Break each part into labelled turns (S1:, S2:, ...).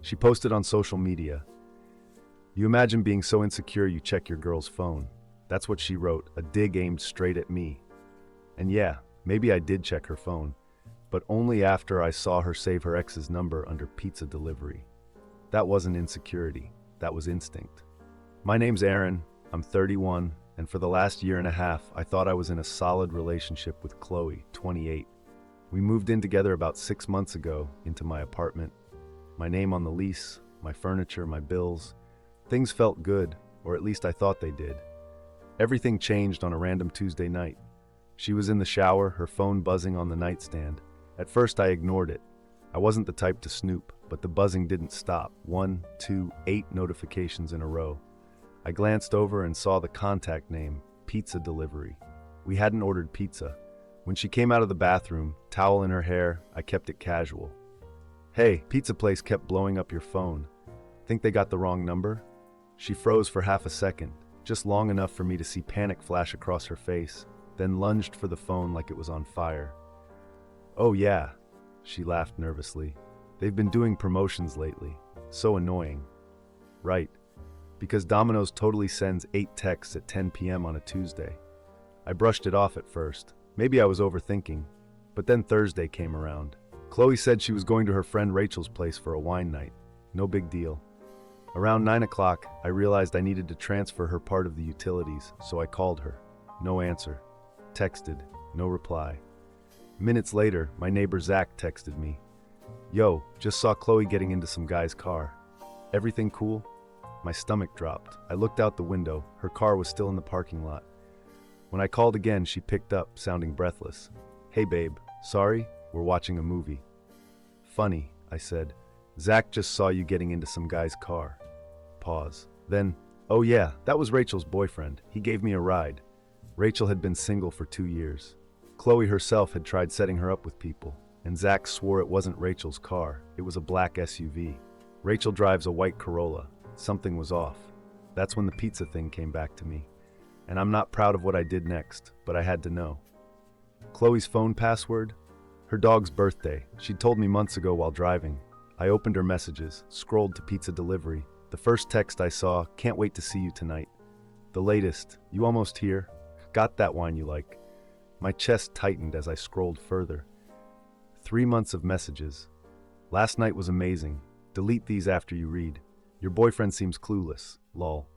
S1: She posted on social media. You imagine being so insecure you check your girl's phone. That's what she wrote, a dig aimed straight at me. And yeah, maybe I did check her phone, but only after I saw her save her ex's number under pizza delivery. That wasn't insecurity, that was instinct. My name's Aaron, I'm 31, and for the last year and a half, I thought I was in a solid relationship with Qley, 28. We moved in together about 6 months ago into my apartment. My name on the lease, my furniture, my bills. Things felt good, or at least I thought they did. Everything changed on a random Tuesday night. She was in the shower, her phone buzzing on the nightstand. At first I ignored it. I wasn't the type to snoop, but the buzzing didn't stop. 1, 2, 8 notifications in a row. I glanced over and saw the contact name, pizza delivery. We hadn't ordered pizza. When she came out of the bathroom, towel in her hair, I kept it casual. Hey, pizza place kept blowing up your phone. Think they got the wrong number? She froze for half a second, just long enough for me to see panic flash across her face, then lunged for the phone like it was on fire. Oh yeah, she laughed nervously. They've been doing promotions lately. So annoying. Right, because Domino's totally sends 8 texts at 10 p.m. on a Tuesday. I brushed it off at first. Maybe I was overthinking, but then Thursday came around. Qley said she was going to her friend Rachel's place for a wine night. No big deal. Around 9 o'clock, I realized I needed to transfer her part of the utilities, so I called her. No answer. Texted. No reply. Minutes later, my neighbor Zach texted me. Yo, just saw Qley getting into some guy's car. Everything cool? My stomach dropped. I looked out the window. Her car was still in the parking lot. When I called again, she picked up, sounding breathless. Hey babe, sorry, we're watching a movie. Funny, I said. Zach just saw you getting into some guy's car. Pause. Then, oh yeah, that was Rachel's boyfriend. He gave me a ride. Rachel had been single for 2 years. Qley herself had tried setting her up with people, and Zach swore it wasn't Rachel's car. It was a black SUV. Rachel drives a white Corolla. Something was off. That's when the pizza thing came back to me. And I'm not proud of what I did next, but I had to know. Qley's phone password? Her dog's birthday. She'd told me months ago while driving. I opened her messages, scrolled to pizza delivery. The first text I saw, can't wait to see you tonight. The latest, you almost here? Got that wine you like? My chest tightened as I scrolled further. 3 months of messages. Last night was amazing. Delete these after you read. Your boyfriend seems clueless. Lol.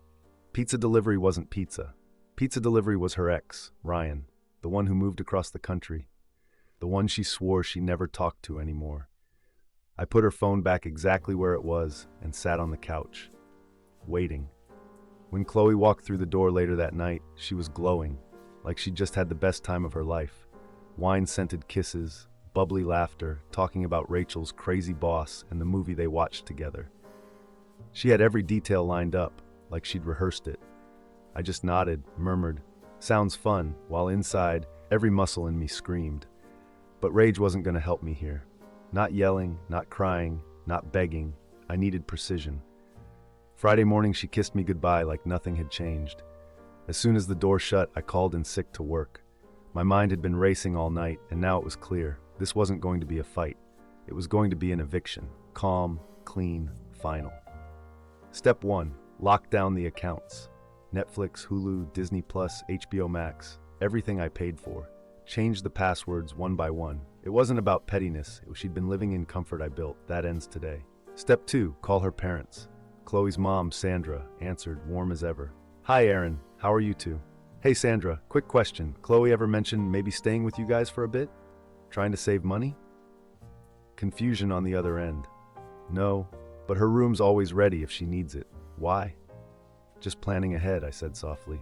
S1: Pizza delivery wasn't pizza. Pizza delivery was her ex, Ryan, the one who moved across the country. The one she swore she never talked to anymore. I put her phone back exactly where it was and sat on the couch, waiting. When Qley walked through the door later that night, she was glowing, like she'd just had the best time of her life. Wine-scented kisses, bubbly laughter, talking about Rachel's crazy boss and the movie they watched together. She had every detail lined up, like she'd rehearsed it. I just nodded, murmured, "Sounds fun," while inside, every muscle in me screamed. But rage wasn't going to help me here. Not yelling, not crying, not begging. I needed precision. Friday morning, she kissed me goodbye like nothing had changed. As soon as the door shut, I called in sick to work. My mind had been racing all night, and now it was clear. This wasn't going to be a fight. It was going to be an eviction. Calm, clean, final. Step 1. Lock down the accounts. Netflix, Hulu, Disney+, HBO Max. Everything I paid for. Change the passwords one by one. It wasn't about pettiness. She'd been living in comfort I built. That ends today. Step 2. Call her parents. Qley's mom, Sandra, answered, warm as ever. Hi, Aaron. How are you two? Hey, Sandra. Quick question. Qley ever mentioned maybe staying with you guys for a bit? Trying to save money? Confusion on the other end. No, but her room's always ready if she needs it. Why? Just planning ahead, I said softly.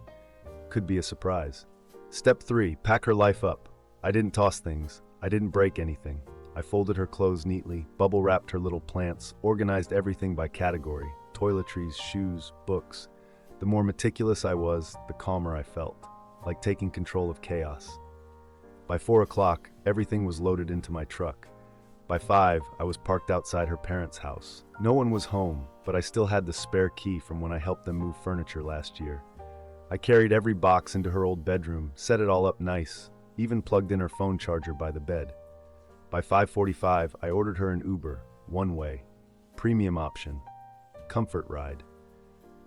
S1: Could be a surprise. Step 3. Pack her life up. I didn't toss things. I didn't break anything. I folded her clothes neatly, bubble-wrapped her little plants, organized everything by category. Toiletries, shoes, books. The more meticulous I was, the calmer I felt, like taking control of chaos. By 4 o'clock, everything was loaded into my truck. By 5, I was parked outside her parents' house. No one was home, but I still had the spare key from when I helped them move furniture last year. I carried every box into her old bedroom, set it all up nice, even plugged in her phone charger by the bed. By 5:45, I ordered her an Uber, one way. premium option. Comfort ride.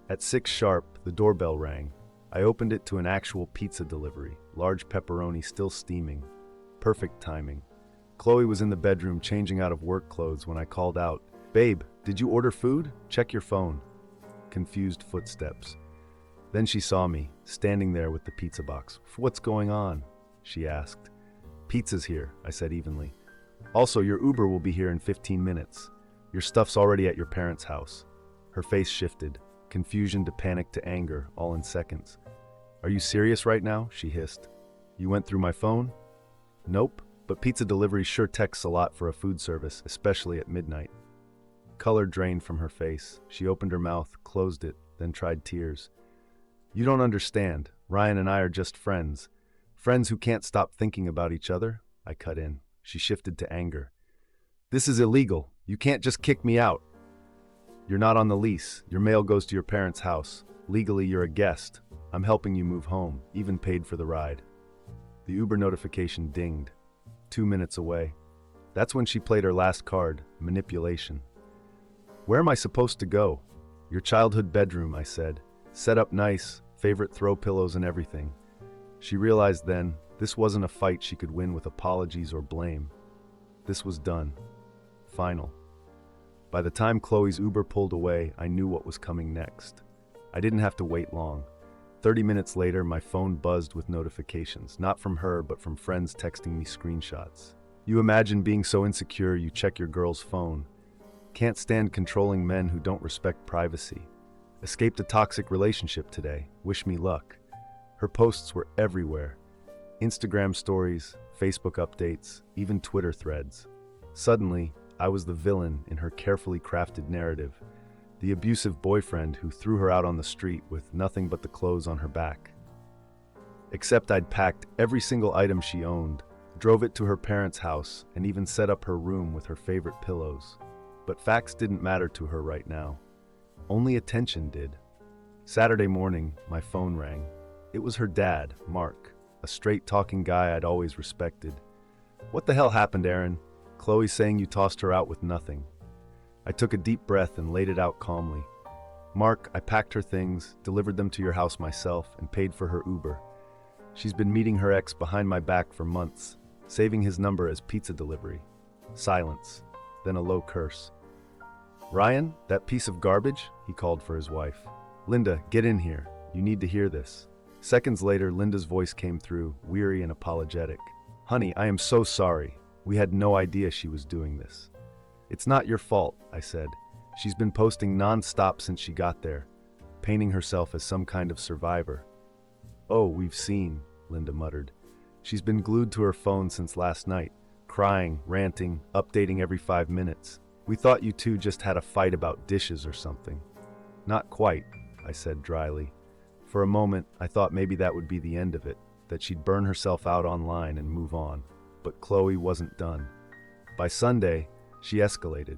S1: At 6 sharp, the doorbell rang. I opened it to an actual pizza delivery, large pepperoni still steaming. Perfect timing. Qley was in the bedroom changing out of work clothes when I called out, "Babe, did you order food? Check your phone." Confused footsteps. Then she saw me, standing there with the pizza box. "What's going on?" she asked. "Pizza's here," I said evenly. "Also, your Uber will be here in 15 minutes. Your stuff's already at your parents' house." Her face shifted, confusion to panic to anger, all in seconds. "Are you serious right now?" she hissed. "You went through my phone?" "Nope, but pizza delivery sure texts a lot for a food service, especially at midnight." Color drained from her face. She opened her mouth, closed it, then tried tears. "You don't understand. Ryan and I are just friends. Friends who can't stop thinking about each other," I cut in. She shifted to anger. "This is illegal. You can't just kick me out." "You're not on the lease. Your mail goes to your parents' house. Legally, you're a guest. I'm helping you move home, even paid for the ride." The Uber notification dinged. 2 minutes away. That's when she played her last card, manipulation. "Where am I supposed to go?" "Your childhood bedroom," I said. "Set up nice, favorite throw pillows and everything." She realized then, this wasn't a fight she could win with apologies or blame. This was done. Final. By the time Qley's Uber pulled away, I knew what was coming next. I didn't have to wait long. 30 minutes later, my phone buzzed with notifications, not from her, but from friends texting me screenshots. "You imagine being so insecure you check your girl's phone. Can't stand controlling men who don't respect privacy. Escaped a toxic relationship today. Wish me luck." Her posts were everywhere. Instagram stories, Facebook updates, even Twitter threads. Suddenly, I was the villain in her carefully crafted narrative. The abusive boyfriend who threw her out on the street with nothing but the clothes on her back. Except I'd packed every single item she owned, drove it to her parents' house, and even set up her room with her favorite pillows. But facts didn't matter to her right now. Only attention did. Saturday morning, my phone rang. It was her dad, Mark, a straight-talking guy I'd always respected. "What the hell happened, Aaron? Qley's saying you tossed her out with nothing." I took a deep breath and laid it out calmly. "Mark, I packed her things, delivered them to your house myself, and paid for her Uber. She's been meeting her ex behind my back for months, saving his number as pizza delivery." Silence, then a low curse. "Ryan, that piece of garbage?" he called for his wife. "Linda, get in here. You need to hear this." Seconds later, Linda's voice came through, weary and apologetic. "Honey, I am so sorry. We had no idea she was doing this." "It's not your fault," I said. "She's been posting non-stop since she got there, painting herself as some kind of survivor." "Oh, we've seen," Linda muttered. "She's been glued to her phone since last night, crying, ranting, updating every 5 minutes. We thought you two just had a fight about dishes or something." "Not quite," I said dryly. For a moment, I thought maybe that would be the end of it, that she'd burn herself out online and move on. But Qley wasn't done. By Sunday, she escalated.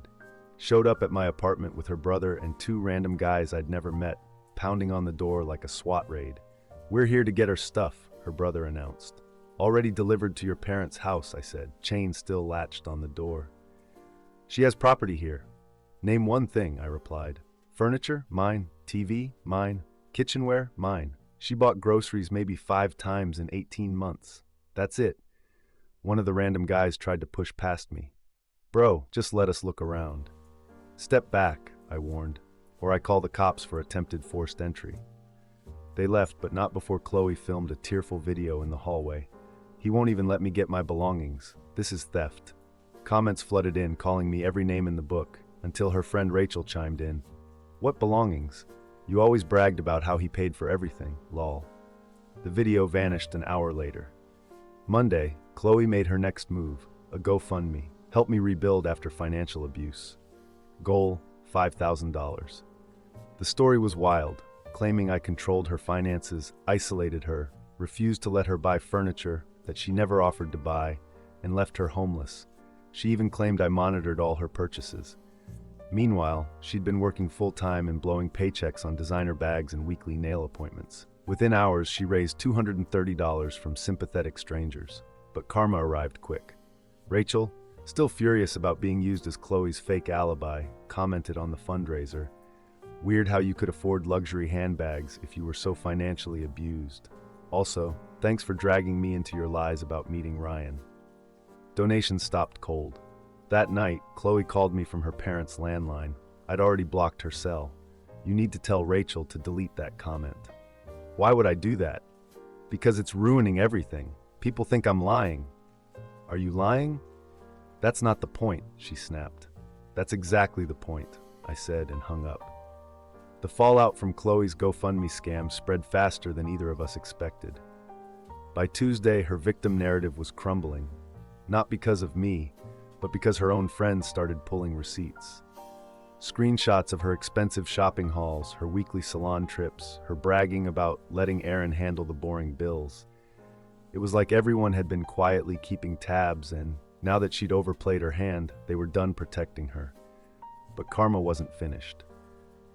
S1: Showed up at my apartment with her brother and 2 random guys I'd never met, pounding on the door like a SWAT raid. "We're here to get her stuff," her brother announced. "Already delivered to your parents' house," I said, chain still latched on the door. "She has property here." "Name one thing," I replied. "Furniture? Mine. TV? Mine. Kitchenware? Mine. She bought groceries maybe 5 times in 18 months. That's it." One of the random guys tried to push past me. "Bro, just let us look around." "Step back," I warned, "or I call the cops for attempted forced entry." They left, but not before Qley filmed a tearful video in the hallway. "He won't even let me get my belongings. This is theft." Comments flooded in, calling me every name in the book, until her friend Rachel chimed in. "What belongings? You always bragged about how he paid for everything, lol." The video vanished an hour later. Monday, Qley made her next move, a GoFundMe. Help me rebuild after financial abuse. Goal, $5,000. The story was wild, claiming I controlled her finances, isolated her, refused to let her buy furniture that she never offered to buy, and left her homeless. She even claimed I monitored all her purchases. Meanwhile, she'd been working full-time and blowing paychecks on designer bags and weekly nail appointments. Within hours, she raised $230 from sympathetic strangers. But karma arrived quick. "Rachel, Still furious about being used as Qley's fake alibi, commented on the fundraiser. Weird how you could afford luxury handbags if you were so financially abused. Also, thanks for dragging me into your lies about meeting Ryan. Donations stopped cold. That night, Qley called me from her parents' landline. I'd already blocked her cell. You need to tell Rachel to delete that comment. Why would I do that? Because it's ruining everything. People think I'm lying. Are you lying? That's not the point, she snapped. That's exactly the point, I said and hung up. The fallout from Qley's GoFundMe scam spread faster than either of us expected. By Tuesday, her victim narrative was crumbling. Not because of me, but because her own friends started pulling receipts. Screenshots of her expensive shopping hauls, her weekly salon trips, her bragging about letting Aaron handle the boring bills. It was like everyone had been quietly keeping tabs, and now that she'd overplayed her hand, they were done protecting her. But karma wasn't finished.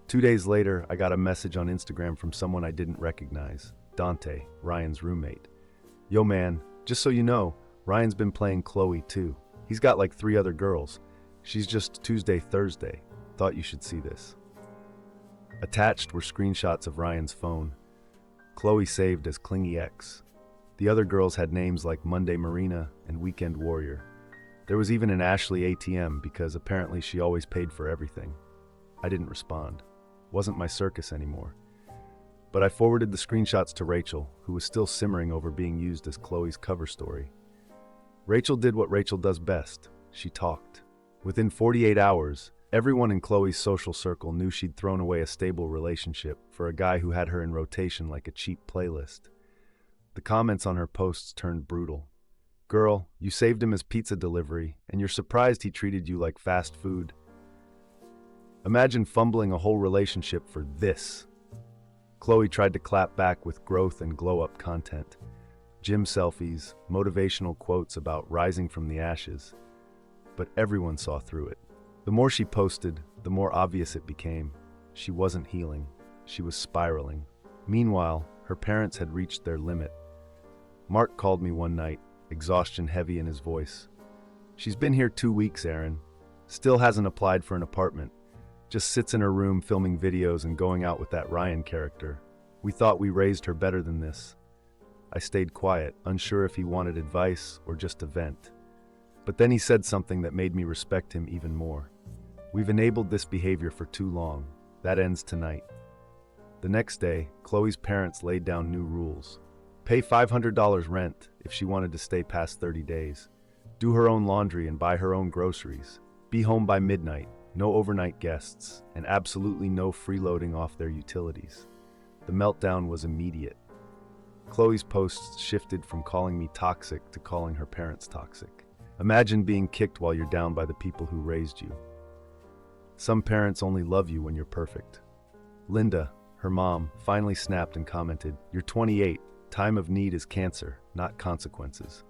S1: 2 days later, I got a message on Instagram from someone I didn't recognize, Dante, Ryan's roommate. Yo man, just so you know, Ryan's been playing Qley too. He's got like 3 other girls. She's just Tuesday, Thursday. Thought you should see this. Attached were screenshots of Ryan's phone. Qley saved as Clingy X. The other girls had names like Monday Marina and Weekend Warrior. There was even an Ashley ATM because apparently she always paid for everything. I didn't respond. Wasn't my circus anymore. But I forwarded the screenshots to Rachel, who was still simmering over being used as Qley's cover story. Rachel did what Rachel does best. She talked. Within 48 hours, everyone in Qley's social circle knew she'd thrown away a stable relationship for a guy who had her in rotation like a cheap playlist. The comments on her posts turned brutal. Girl, you saved him as pizza delivery, and you're surprised he treated you like fast food. Imagine fumbling a whole relationship for this. Qley tried to clap back with growth and glow-up content. Gym selfies, motivational quotes about rising from the ashes. But everyone saw through it. The more she posted, the more obvious it became. She wasn't healing. She was spiraling. Meanwhile, her parents had reached their limit. Mark called me one night, exhaustion heavy in his voice. She's been here 2 weeks, Aaron. Still hasn't applied for an apartment. Just sits in her room filming videos and going out with that Ryan character. We thought we raised her better than this. I stayed quiet, unsure if he wanted advice or just a vent. But then he said something that made me respect him even more. We've enabled this behavior for too long. That ends tonight. The next day, Qley's parents laid down new rules. Pay $500 rent if she wanted to stay past 30 days. Do her own laundry and buy her own groceries. Be home by midnight. No overnight guests, and absolutely no freeloading off their utilities. The meltdown was immediate. Qley's posts shifted from calling me toxic to calling her parents toxic. Imagine being kicked while you're down by the people who raised you. Some parents only love you when you're perfect. Linda, her mom, finally snapped and commented, "You're 28. Time of need is cancer, not consequences."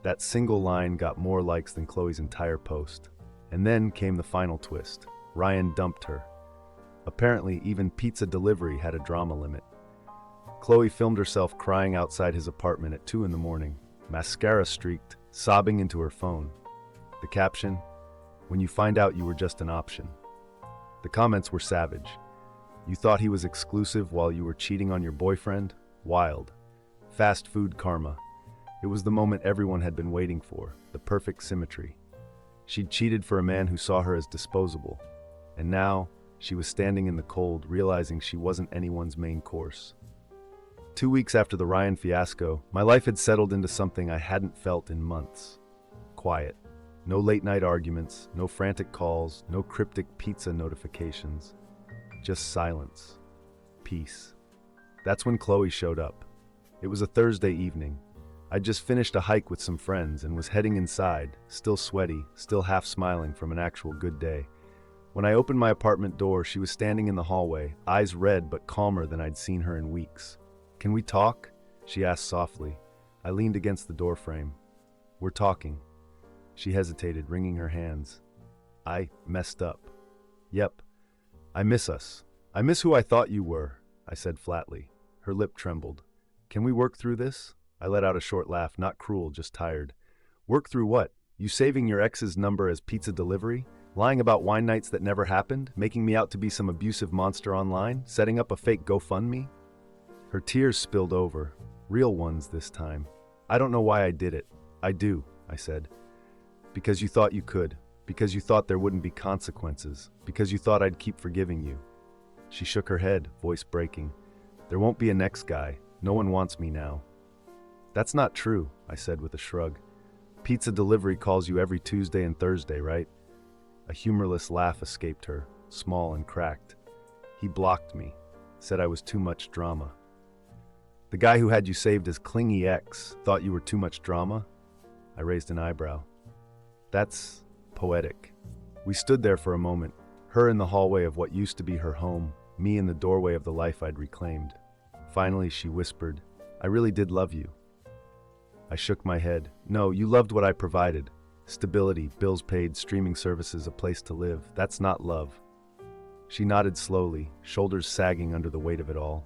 S1: That single line got more likes than Qley's entire post. And then came the final twist. Ryan dumped her. Apparently, even pizza delivery had a drama limit. Qley filmed herself crying outside his apartment at 2 a.m, mascara streaked, sobbing into her phone. The caption, "When you find out you were just an option." The comments were savage. You thought he was exclusive while you were cheating on your boyfriend? Wild. Fast food karma. It was the moment everyone had been waiting for, the perfect symmetry. She'd cheated for a man who saw her as disposable, and now she was standing in the cold, realizing she wasn't anyone's main course. 2 weeks after the Ryan fiasco, my life had settled into something I hadn't felt in months. Quiet. No late-night arguments, no frantic calls, no cryptic pizza notifications. Just silence. Peace. That's when Qley showed up. It was a Thursday evening. I'd just finished a hike with some friends and was heading inside, still sweaty, still half smiling from an actual good day. When I opened my apartment door, she was standing in the hallway, eyes red but calmer than I'd seen her in weeks. "Can we talk?" she asked softly. I leaned against the doorframe. "We're talking." She hesitated, wringing her hands. "I messed up." "Yep. I miss us. I miss who I thought you were," I said flatly. Her lip trembled. "Can we work through this?" I let out a short laugh, not cruel, just tired. "Work through what?" You saving your ex's number as pizza delivery? Lying about wine nights that never happened? Making me out to be some abusive monster online? Setting up a fake GoFundMe? Her tears spilled over. Real ones this time. I don't know why I did it. I do, I said. Because you thought you could. Because you thought there wouldn't be consequences. Because you thought I'd keep forgiving you. She shook her head, voice breaking. There won't be a next guy. No one wants me now. That's not true, I said with a shrug. Pizza delivery calls you every Tuesday and Thursday, right? A humorless laugh escaped her, small and cracked. He blocked me, said I was too much drama. The guy who had you saved as clingy ex thought you were too much drama? I raised an eyebrow. That's poetic. We stood there for a moment, her in the hallway of what used to be her home, me in the doorway of the life I'd reclaimed. Finally, she whispered, I really did love you. I shook my head. No, you loved what I provided. Stability, bills paid, streaming services, a place to live. That's not love. She nodded slowly, shoulders sagging under the weight of it all.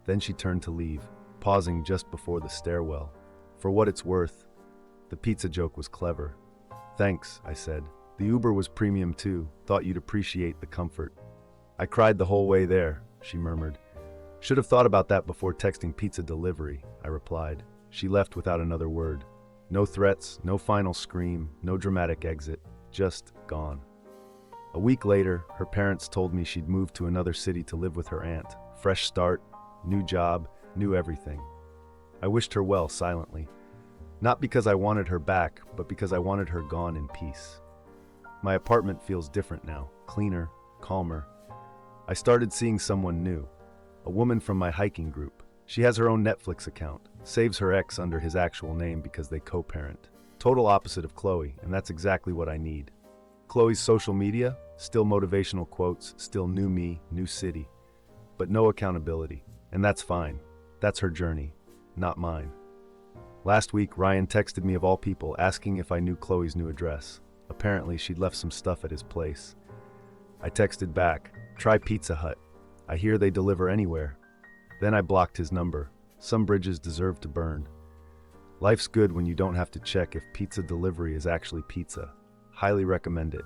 S1: Then she turned to leave, pausing just before the stairwell. For what it's worth, the pizza joke was clever. Thanks, I said. The Uber was premium too. Thought you'd appreciate the comfort. I cried the whole way there, she murmured. Should have thought about that before texting pizza delivery, I replied. She left without another word. No threats, no final scream, no dramatic exit, just gone. A week later, her parents told me she'd moved to another city to live with her aunt. Fresh start, new job, new everything. I wished her well silently. Not because I wanted her back, but because I wanted her gone in peace. My apartment feels different now, cleaner, calmer. I started seeing someone new, a woman from my hiking group. She has her own Netflix account, saves her ex under his actual name because they co-parent. Total opposite of Qley, and that's exactly what I need. Qley's social media, still motivational quotes, still new me, new city. But no accountability, and that's fine. That's her journey, not mine. Last week, Ryan texted me of all people asking if I knew Qley's new address. Apparently, she'd left some stuff at his place. I texted back, try Pizza Hut. I hear they deliver anywhere. Then I blocked his number. Some bridges deserve to burn. Life's good when you don't have to check if pizza delivery is actually pizza. Highly recommend it.